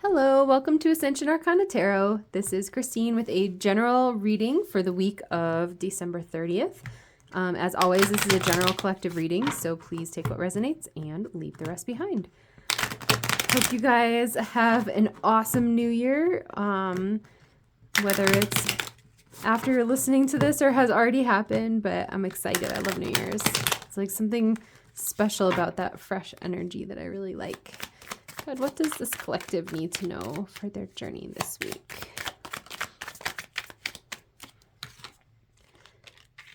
Hello, welcome to Ascension Arcana Tarot. This is Christine with a general reading for the week of December 30th. As always, this is a general collective reading, so please take what resonates and leave the rest behind. Hope you guys have an awesome new year, whether it's after you're listening to this or has already happened, but I'm excited. I love New Year's. It's like something special about that fresh energy that I really like. God, what does this collective need to know for their journey this week?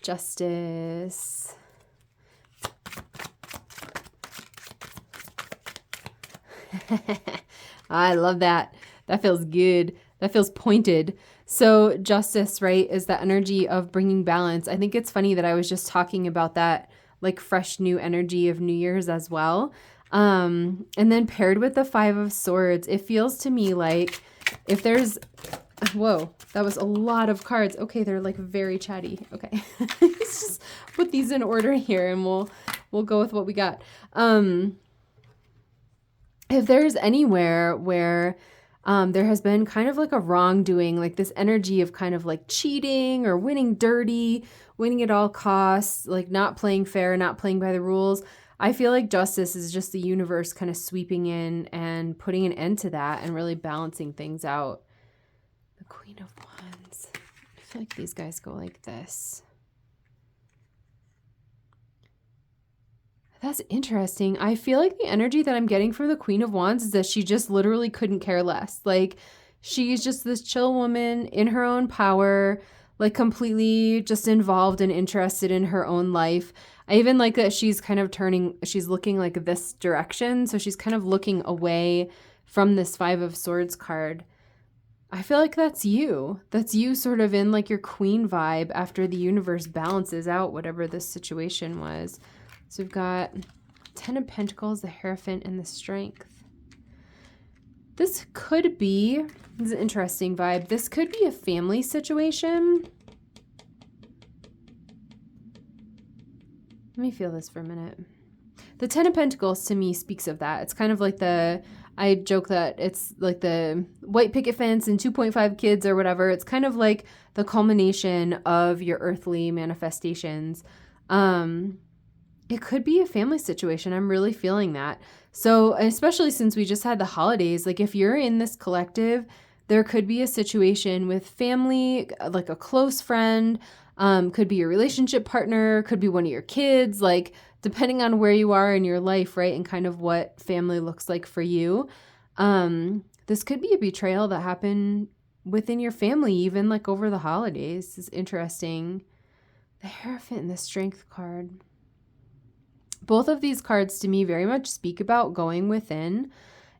Justice. I love that. That feels good. That feels pointed. So justice, right, is that energy of bringing balance. I think it's funny that I was just talking about that like fresh new energy of New Year's as well. And then paired with the Five of Swords, it feels to me like if there's, whoa, that was a lot of cards. Okay, they're like very chatty. Okay, let's just put these in order here, and we'll go with what we got. If there's anywhere where there has been kind of like a wrongdoing, like this energy of kind of like cheating or winning dirty, winning at all costs, like not playing fair, not playing by the rules. I feel like justice is just the universe kind of sweeping in and putting an end to that and really balancing things out. The Queen of Wands. I feel like these guys go like this. That's interesting. I feel like the energy that I'm getting from the Queen of Wands is that she just literally couldn't care less. Like, she's just this chill woman in her own power, like completely just involved and interested in her own life. I even like that she's kind of she's looking like this direction. So she's kind of looking away from this Five of Swords card. I feel like that's you. That's you sort of in like your queen vibe after the universe balances out whatever this situation was. So we've got Ten of Pentacles, the Hierophant, and the Strength. This is an interesting vibe. This could be a family situation. Let me feel this for a minute. The Ten of Pentacles to me speaks of that. It's kind of like I joke that it's like the white picket fence and 2.5 kids or whatever. It's kind of like the culmination of your earthly manifestations. It could be a family situation. I'm really feeling that. So especially since we just had the holidays, like if you're in this collective, there could be a situation with family, like a close friend, could be your relationship partner, could be one of your kids, like depending on where you are in your life, right? And kind of what family looks like for you. This could be a betrayal that happened within your family, even like over the holidays. This is interesting. The Hierophant and the Strength card. Both of these cards to me very much speak about going within.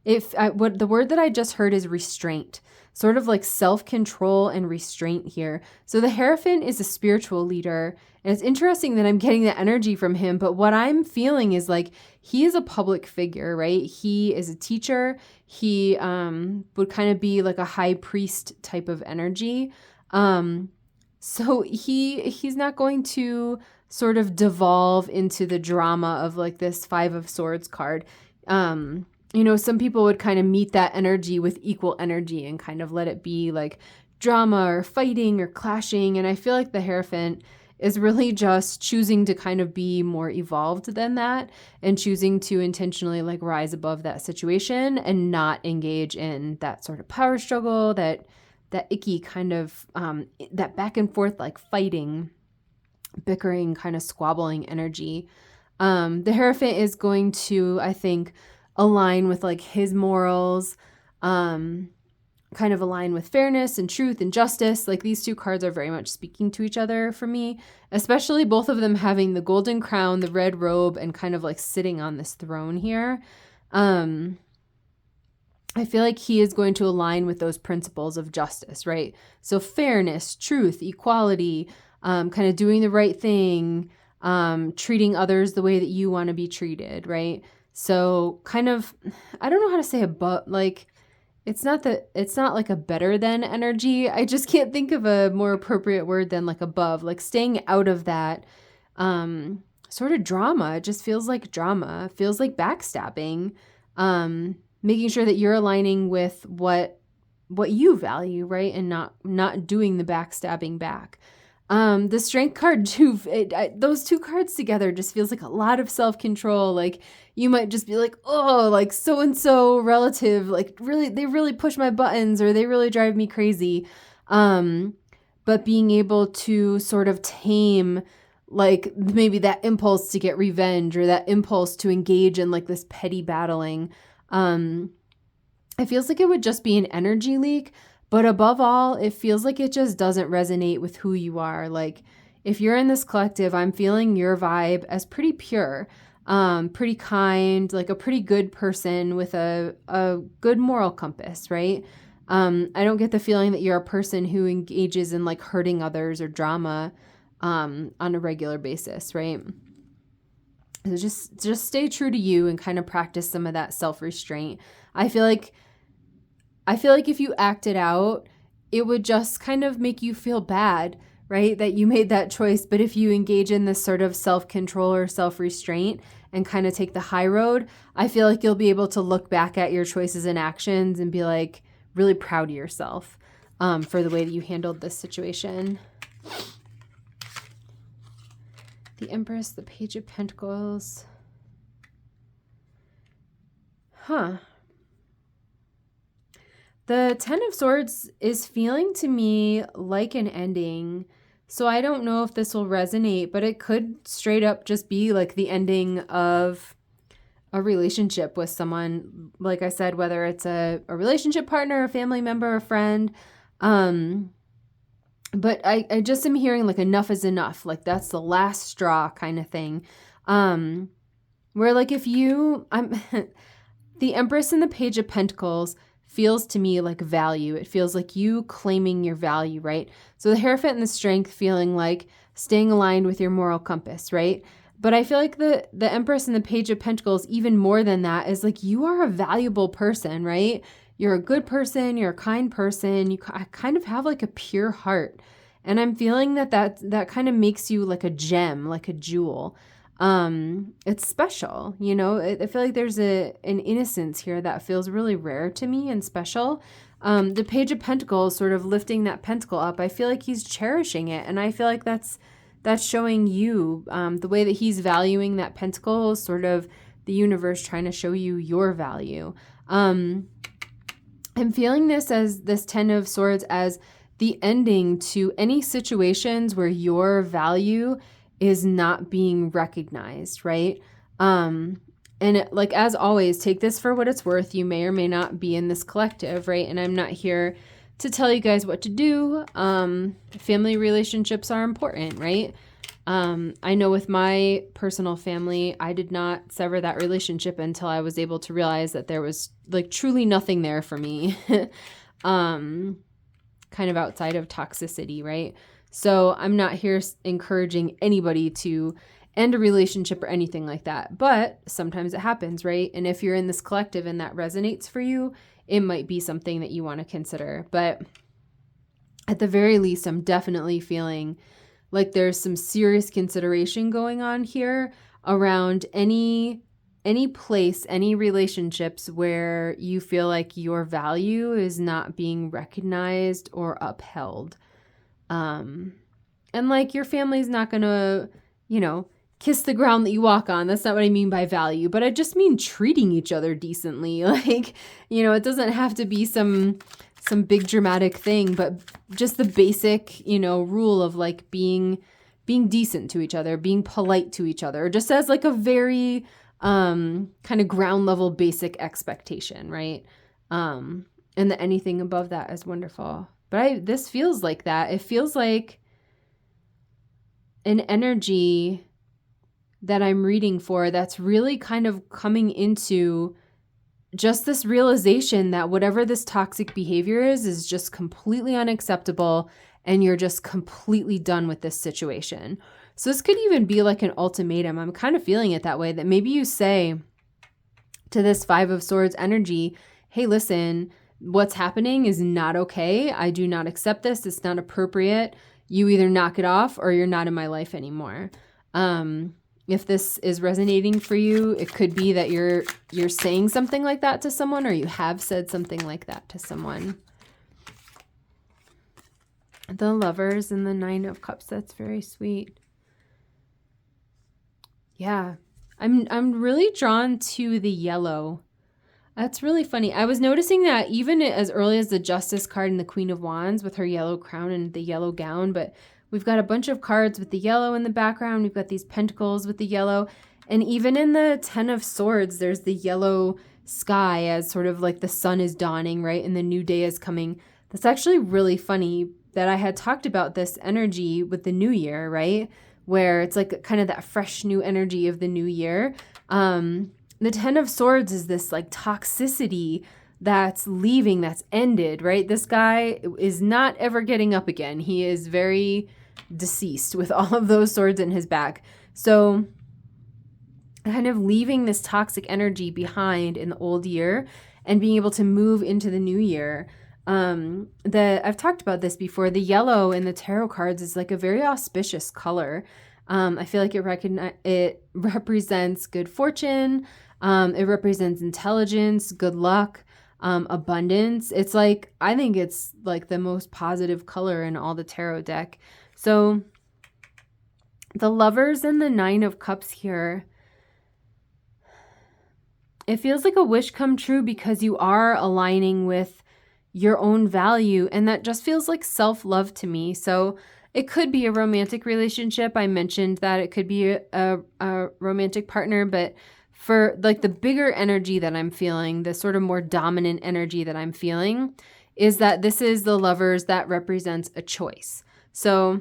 What the word that I just heard is restraint, sort of like self-control and restraint here. So the Hierophant is a spiritual leader, and it's interesting that I'm getting the energy from him, but what I'm feeling is like he is a public figure, right? He is a teacher. He would kind of be like a high priest type of energy. So he's not going to sort of devolve into the drama of like this Five of Swords card. Some people would kind of meet that energy with equal energy and kind of let it be like drama or fighting or clashing. And I feel like the Hierophant is really just choosing to kind of be more evolved than that and choosing to intentionally like rise above that situation and not engage in that sort of power struggle, that icky kind of, that back and forth, like fighting, bickering, kind of squabbling energy. The Hierophant is going to, I think, align with like his morals, kind of align with fairness and truth and justice. Like these two cards are very much speaking to each other for me, especially both of them having the golden crown, the red robe, and kind of like sitting on this throne here. I feel like he is going to align with those principles of justice, right? So fairness, truth, equality, kind of doing the right thing, treating others the way that you want to be treated, right? So kind of, I don't know how to say above, like, it's not like a better than energy. I just can't think of a more appropriate word than like above, like staying out of that sort of drama. It just feels like drama. It feels like backstabbing. making sure that you're aligning with what you value, right? And not doing the backstabbing back. The strength card too, those two cards together just feels like a lot of self-control. Like you might just be like, oh, like so-and-so relative, like really, they really push my buttons or they really drive me crazy. But being able to sort of tame like maybe that impulse to get revenge or that impulse to engage in like this petty battling. It feels like it would just be an energy leak, but above all, it feels like it just doesn't resonate with who you are. Like if you're in this collective, I'm feeling your vibe as pretty pure, pretty kind, like a pretty good person with a good moral compass, right? I don't get the feeling that you're a person who engages in like hurting others or drama on a regular basis, right? So just stay true to you and kind of practice some of that self-restraint. I feel like if you acted out, it would just kind of make you feel bad, right? That you made that choice. But if you engage in this sort of self-control or self-restraint and kind of take the high road, I feel like you'll be able to look back at your choices and actions and be like really proud of yourself for the way that you handled this situation. The Empress, the Page of Pentacles. The Ten of Swords is feeling to me like an ending. So I don't know if this will resonate, but it could straight up just be like the ending of a relationship with someone. Like I said, whether it's a relationship partner, a family member, a friend. But I just am hearing like enough is enough. Like that's the last straw kind of thing. Where like if the Empress and the Page of Pentacles feels to me like value. It feels like you claiming your value, right? So the Hierophant and the Strength feeling like staying aligned with your moral compass, right? But I feel like the Empress and the Page of Pentacles, even more than that, is like you are a valuable person, right? You're a good person. You're a kind person. You kind of have like a pure heart. And I'm feeling that kind of makes you like a gem, like a jewel. It's special, you know. I feel like there's an innocence here that feels really rare to me and special. The Page of Pentacles sort of lifting that pentacle up. I feel like he's cherishing it, and I feel like that's showing you the way that he's valuing that pentacle is sort of the universe trying to show you your value. I'm feeling this Ten of Swords as the ending to any situations where your value is not being recognized, right? And like, as always, take this for what it's worth. You may or may not be in this collective, right? And I'm not here to tell you guys what to do. Family relationships are important, right? I know with my personal family, I did not sever that relationship until I was able to realize that there was like truly nothing there for me. Kind of outside of toxicity, right? So I'm not here encouraging anybody to end a relationship or anything like that. But sometimes it happens, right? And if you're in this collective and that resonates for you, it might be something that you want to consider. But at the very least, I'm definitely feeling like there's some serious consideration going on here around any place, any relationships where you feel like your value is not being recognized or upheld. And like your family's not going to, kiss the ground that you walk on. That's not what I mean by value, but I just mean treating each other decently. Like, it doesn't have to be some big dramatic thing, but just the basic, rule of like being decent to each other, being polite to each other, just as like a very kind of ground level basic expectation, right? And that anything above that is wonderful. But this feels like that. It feels like an energy that I'm reading for that's really kind of coming into just this realization that whatever this toxic behavior is just completely unacceptable, and you're just completely done with this situation. So this could even be like an ultimatum. I'm kind of feeling it that way, that maybe you say to this Five of Swords energy, hey, listen, what's happening is not okay. I do not accept this. It's not appropriate. You either knock it off or you're not in my life anymore. if this is resonating for you, it could be that you're saying something like that to someone, or you have said something like that to someone. The Lovers and the Nine of Cups, that's very sweet. Yeah. I'm really drawn to the yellow. That's really funny. I was noticing that even as early as the Justice card and the Queen of Wands with her yellow crown and the yellow gown, but we've got a bunch of cards with the yellow in the background. We've got these pentacles with the yellow. And even in the Ten of Swords, there's the yellow sky as sort of like the sun is dawning, right? And the new day is coming. That's actually really funny that I had talked about this energy with the new year, right? Where it's like kind of that fresh new energy of the new year. The Ten of Swords is this like toxicity that's leaving, that's ended, right? This guy is not ever getting up again. He is very deceased with all of those swords in his back. So kind of leaving this toxic energy behind in the old year and being able to move into the new year. I've talked about this before. The yellow in the tarot cards is like a very auspicious color. I feel like it represents good fortune. It represents intelligence, good luck, abundance. It's like, I think it's like the most positive color in all the tarot deck. So the Lovers and the Nine of Cups here, it feels like a wish come true because you are aligning with your own value, and that just feels like self-love to me. So it could be a romantic relationship. I mentioned that it could be a romantic partner, but for like the bigger energy that I'm feeling, the sort of more dominant energy that I'm feeling, is that this is the Lovers that represents a choice. So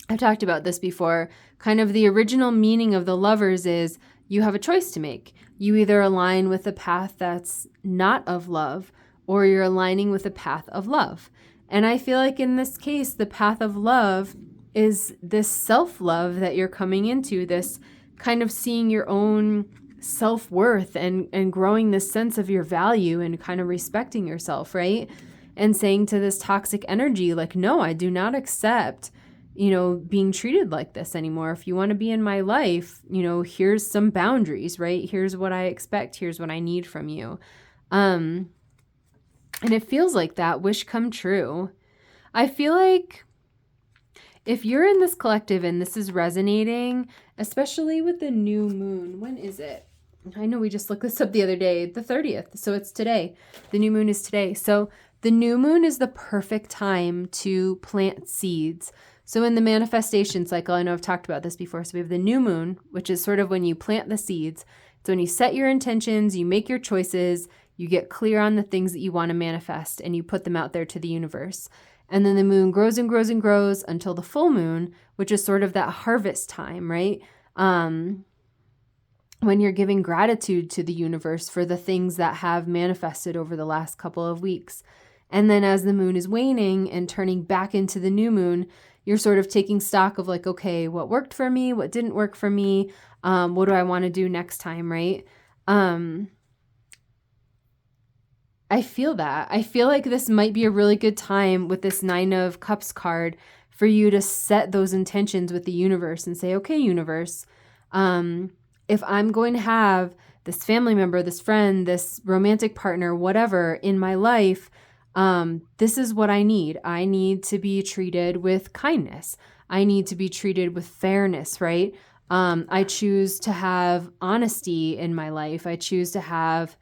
I've talked about this before. Kind of the original meaning of the Lovers is you have a choice to make. You either align with a path that's not of love, or you're aligning with a path of love. And I feel like in this case, the path of love is this self-love that you're coming into, this kind of seeing your own self-worth and growing this sense of your value and kind of respecting yourself, right? And saying to this toxic energy, like, no, I do not accept, being treated like this anymore. If you want to be in my life, here's some boundaries, right? Here's what I expect. Here's what I need from you. And it feels like that wish come true. I feel like if you're in this collective and this is resonating, especially with the new moon, when is it? I know we just looked this up the other day, the 30th. So it's today. The new moon is today. So the new moon is the perfect time to plant seeds. So in the manifestation cycle, I know I've talked about this before. So we have the new moon, which is sort of when you plant the seeds. It's when you set your intentions, you make your choices, you get clear on the things that you want to manifest, and you put them out there to the universe. And then the moon grows and grows and grows until the full moon, which is sort of that harvest time, right? When you're giving gratitude to the universe for the things that have manifested over the last couple of weeks. And then as the moon is waning and turning back into the new moon, you're sort of taking stock of like, okay, what worked for me? What didn't work for me? What do I want to do next time, right? I feel that. I feel like this might be a really good time with this Nine of Cups card for you to set those intentions with the universe and say, okay, universe, if I'm going to have this family member, this friend, this romantic partner, whatever in my life, this is what I need. I need to be treated with kindness. I need to be treated with fairness, right? I choose to have honesty in my life. I choose to have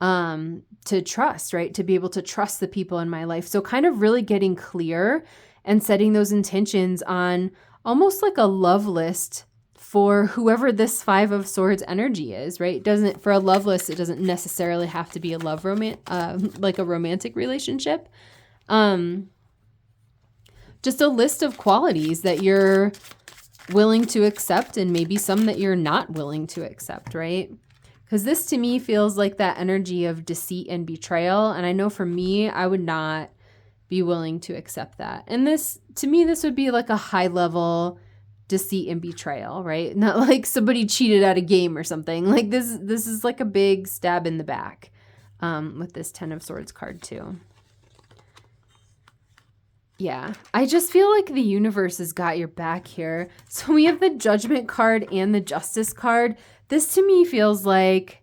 to trust, right? To be able to trust the people in my life. So kind of really getting clear and setting those intentions on almost like a love list for whoever this Five of Swords energy is, right? For a love list, it doesn't necessarily have to be like a romantic relationship. Just a list of qualities that you're willing to accept and maybe some that you're not willing to accept, right? Because this to me feels like that energy of deceit and betrayal. And I know for me, I would not be willing to accept that. And to me, this would be like a high level deceit and betrayal, right? Not like somebody cheated at a game or something. Like this is like a big stab in the back with this Ten of Swords card too. Yeah, I just feel like the universe has got your back here. So we have the Judgment card and the Justice card. This to me feels like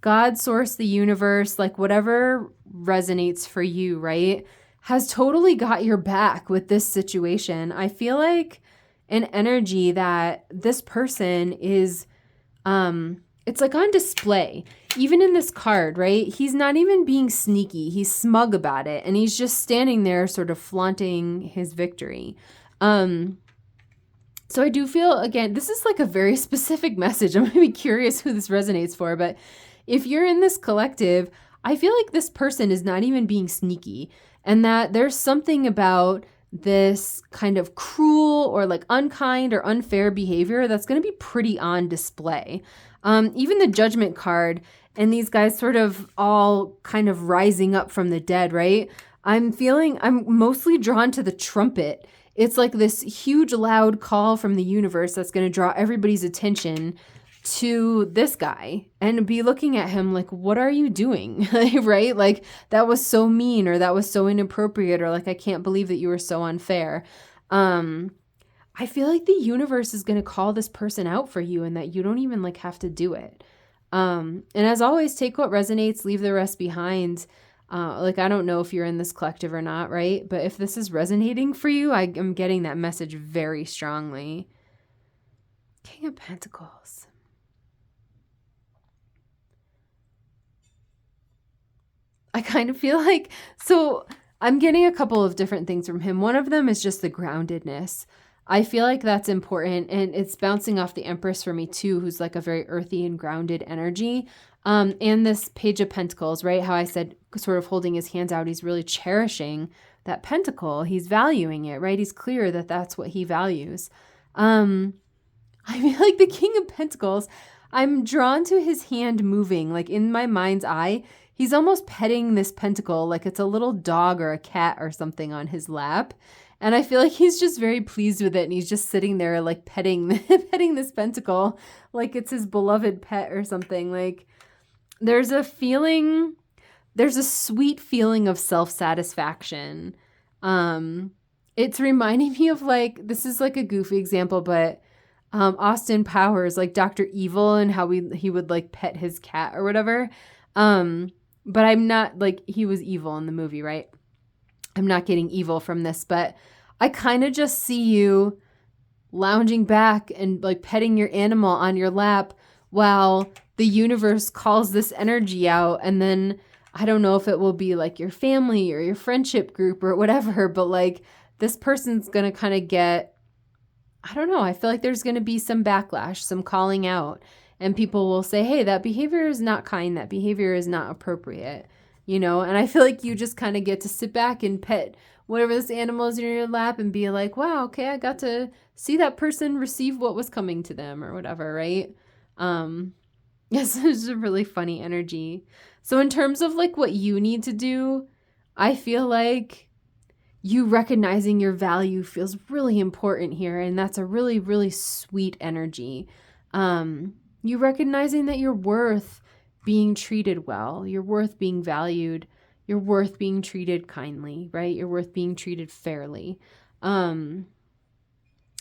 God, source, the universe, like whatever resonates for you, right? Has totally got your back with this situation. I feel like an energy that this person is it's like on display. Even in this card, right? He's not even being sneaky. He's smug about it. And he's just standing there sort of flaunting his victory. So I do feel, again, this is like a very specific message. I'm going to be curious who this resonates for. But if you're in this collective, I feel like this person is not even being sneaky. And that there's something about this kind of cruel or like unkind or unfair behavior that's going to be pretty on display. Even the Judgment card and these guys sort of all kind of rising up from the dead, right? I'm mostly drawn to the trumpet. It's like this huge loud call from the universe that's going to draw everybody's attention to this guy and be looking at him like, what are you doing? Right? Like, that was so mean, or that was so inappropriate, or like, I can't believe that you were so unfair. I feel like the universe is going to call this person out for you and that you don't even like have to do it. And as always, take what resonates, leave the rest behind. Like, I don't know if you're in this collective or not, right? But if this is resonating for you, I am getting that message very strongly. King of Pentacles. I kind of feel like, so I'm getting a couple of different things from him. One of them is just the groundedness. I feel like that's important, and it's bouncing off the Empress for me too, who's like a very earthy and grounded energy. And this Page of Pentacles, right? How I said sort of holding his hands out, he's really cherishing that pentacle. He's valuing it, right? He's clear that that's what he values. I feel like the King of Pentacles, I'm drawn to his hand moving, like in my mind's eye. He's almost petting this pentacle like it's a little dog or a cat or something on his lap. And I feel like he's just very pleased with it. And he's just sitting there like petting this pentacle like it's his beloved pet or something. Like, there's a sweet feeling of self-satisfaction. It's reminding me of, like, this is like a goofy example, but Austin Powers, like Dr. Evil, and how he would like pet his cat or whatever. But I'm not, like, he was evil in the movie, right? I'm not getting evil from this, but I kind of just see you lounging back and like petting your animal on your lap while the universe calls this energy out. And then I don't know if it will be like your family or your friendship group or whatever, but like this person's going to kind of get, I don't know, I feel like there's going to be some backlash, some calling out, and people will say, hey, that behavior is not kind, that behavior is not appropriate, you know? And I feel like you just kind of get to sit back and pet whatever this animal is in your lap and be like, wow, okay, I got to see that person receive what was coming to them or whatever, right? Yes, it's a really funny energy. So in terms of like what you need to do, I feel like you recognizing your value feels really important here. And that's a really, really sweet energy. You recognizing that you're worth being treated well. You're worth being valued. You're worth being treated kindly, right? You're worth being treated fairly. And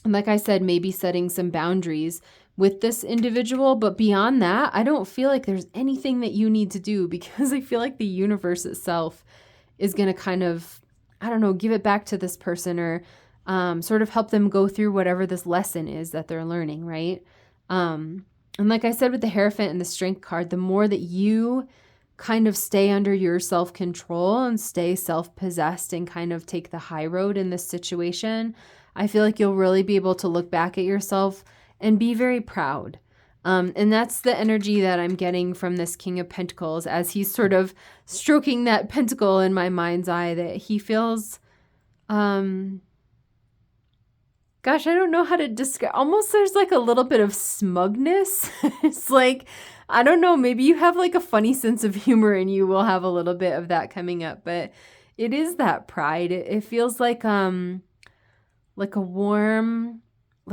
like I said, maybe setting some boundaries with this individual. But beyond that, I don't feel like there's anything that you need to do, because I feel like the universe itself is going to kind of, I don't know, give it back to this person, or sort of help them go through whatever this lesson is that they're learning, right? And like I said with the Hierophant and the Strength card, the more that you kind of stay under your self-control and stay self-possessed and kind of take the high road in this situation, I feel like you'll really be able to look back at yourself and be very proud. And that's the energy that I'm getting from this King of Pentacles as he's sort of stroking that pentacle in my mind's eye, that he feels, gosh, I don't know how to describe. Almost there's like a little bit of smugness. It's like, I don't know, maybe you have like a funny sense of humor and you will have a little bit of that coming up, but it is that pride. It feels like a warm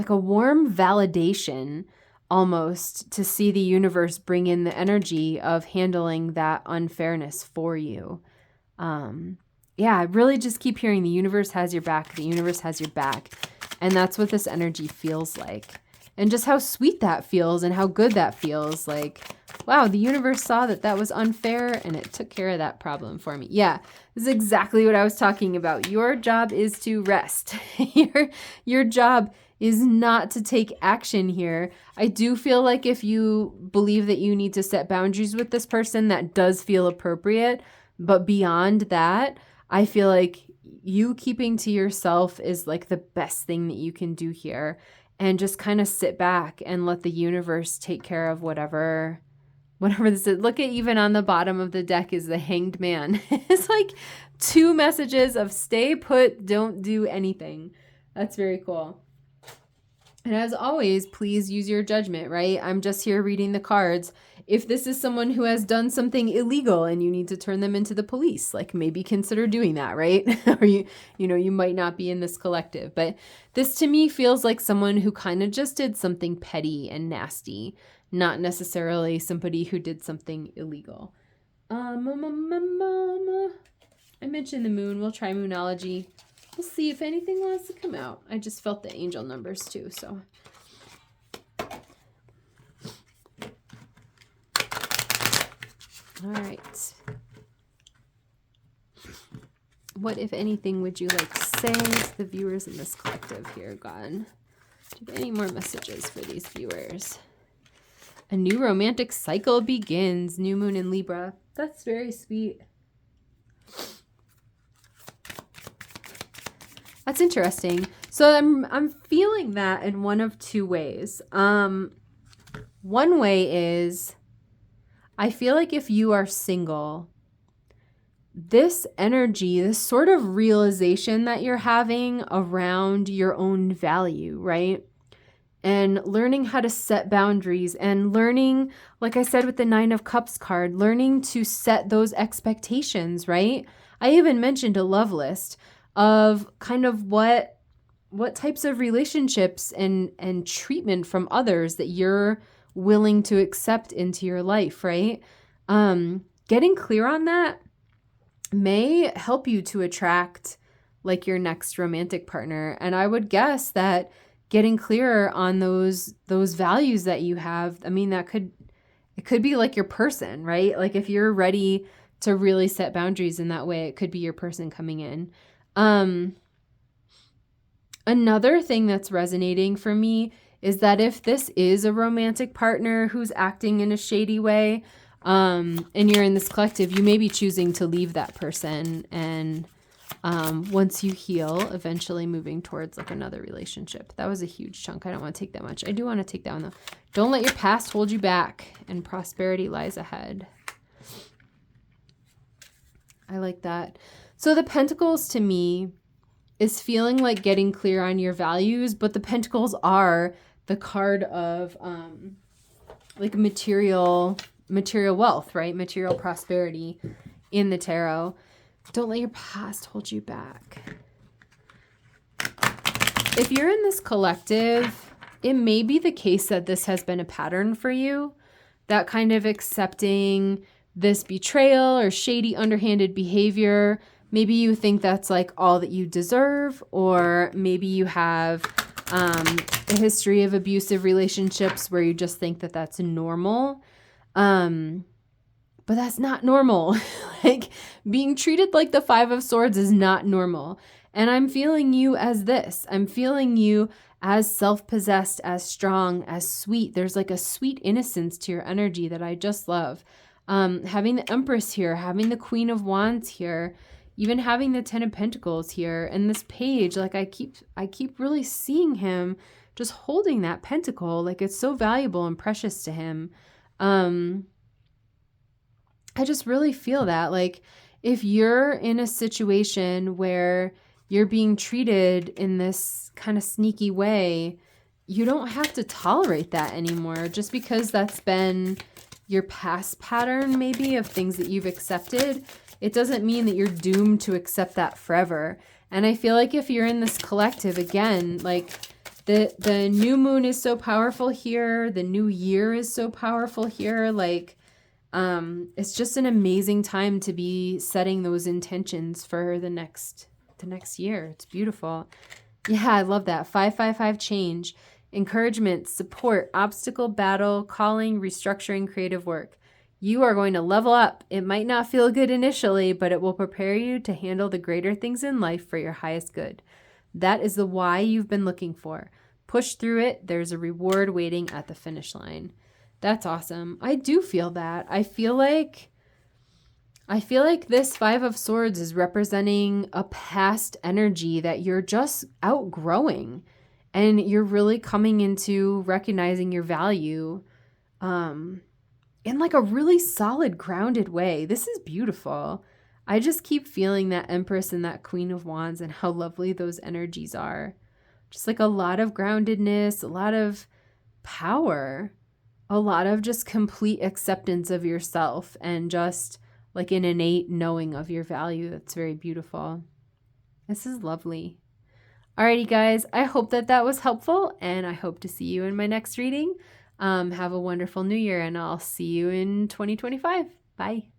validation almost, to see the universe bring in the energy of handling that unfairness for you. yeah, I really just keep hearing the universe has your back. The universe has your back. And that's what this energy feels like. And just how sweet that feels and how good that feels. Like, wow, the universe saw that that was unfair and it took care of that problem for me. Yeah, this is exactly what I was talking about. Your job is to rest. Your job is not to take action here. I do feel like if you believe that you need to set boundaries with this person, that does feel appropriate. But beyond that, I feel like you keeping to yourself is like the best thing that you can do here. And just kind of sit back and let the universe take care of whatever this is. Look at, even on the bottom of the deck is the Hanged Man. It's like 2 messages of stay put, don't do anything. That's very cool. And as always, please use your judgment, right? I'm just here reading the cards. If this is someone who has done something illegal and you need to turn them into the police, like maybe consider doing that, right? Or you might not be in this collective. But this to me feels like someone who kind of just did something petty and nasty, not necessarily somebody who did something illegal. I mentioned the moon. We'll try moonology. We'll see if anything wants to come out. I just felt the angel numbers too, so. All right. What, if anything, would you like to say to the viewers in this collective here, God? Do you have any more messages for these viewers? A new romantic cycle begins. New moon in Libra. That's very sweet. That's interesting. So I'm feeling that in one of 2 ways. One way is I feel like if you are single, this energy, this sort of realization that you're having around your own value, right? And learning how to set boundaries and learning, like I said with the 9 of Cups card, learning to set those expectations, right? I even mentioned a love list of kind of what types of relationships and treatment from others that you're willing to accept into your life, right? Getting clear on that may help you to attract like your next romantic partner. And I would guess that getting clearer on those values that you have, I mean, it could be like your person, right? Like if you're ready to really set boundaries in that way, it could be your person coming in. Another thing that's resonating for me is that if this is a romantic partner who's acting in a shady way, and you're in this collective, you may be choosing to leave that person and once you heal, eventually moving towards like another relationship. That was a huge chunk. I don't want to take that much. I do want to take that one though. Don't let your past hold you back, and prosperity lies ahead. I like that. So the Pentacles to me is feeling like getting clear on your values, but the Pentacles are the card of like material wealth, right? Material prosperity in the tarot. Don't let your past hold you back. If you're in this collective, it may be the case that this has been a pattern for you, that kind of accepting this betrayal or shady, underhanded behavior. Maybe you think that's like all that you deserve, or maybe you have a history of abusive relationships where you just think that that's normal. But that's not normal. Like being treated like the 5 of Swords is not normal. And I'm feeling you as this. I'm feeling you as self-possessed, as strong, as sweet. There's like a sweet innocence to your energy that I just love. Having the Empress here, having the Queen of Wands here, even having the 10 of Pentacles here, and this page, like I keep really seeing him just holding that pentacle, like it's so valuable and precious to him. I just really feel that, like, if you're in a situation where you're being treated in this kind of sneaky way, you don't have to tolerate that anymore. Just because that's been your past pattern, maybe, of things that you've accepted, it doesn't mean that you're doomed to accept that forever. And I feel like if you're in this collective, again, like the new moon is so powerful here, the new year is so powerful here, like, It's just an amazing time to be setting those intentions for the next year. It's beautiful. Yeah, I love that. 555 change, encouragement, support, obstacle, battle, calling, restructuring, creative work. You are going to level up. It might not feel good initially, but it will prepare you to handle the greater things in life for your highest good. That is the why you've been looking for. Push through it. There's a reward waiting at the finish line. That's awesome. I do feel that. I feel like this Five of Swords is representing a past energy that you're just outgrowing, and you're really coming into recognizing your value in like a really solid, grounded way. This is beautiful. I just keep feeling that Empress and that Queen of Wands and how lovely those energies are. Just like a lot of groundedness, a lot of power, a lot of just complete acceptance of yourself, and just like an innate knowing of your value. That's very beautiful. This is lovely. Alrighty, guys. I hope that was helpful, and I hope to see you in my next reading. Have a wonderful new year, and I'll see you in 2025. Bye.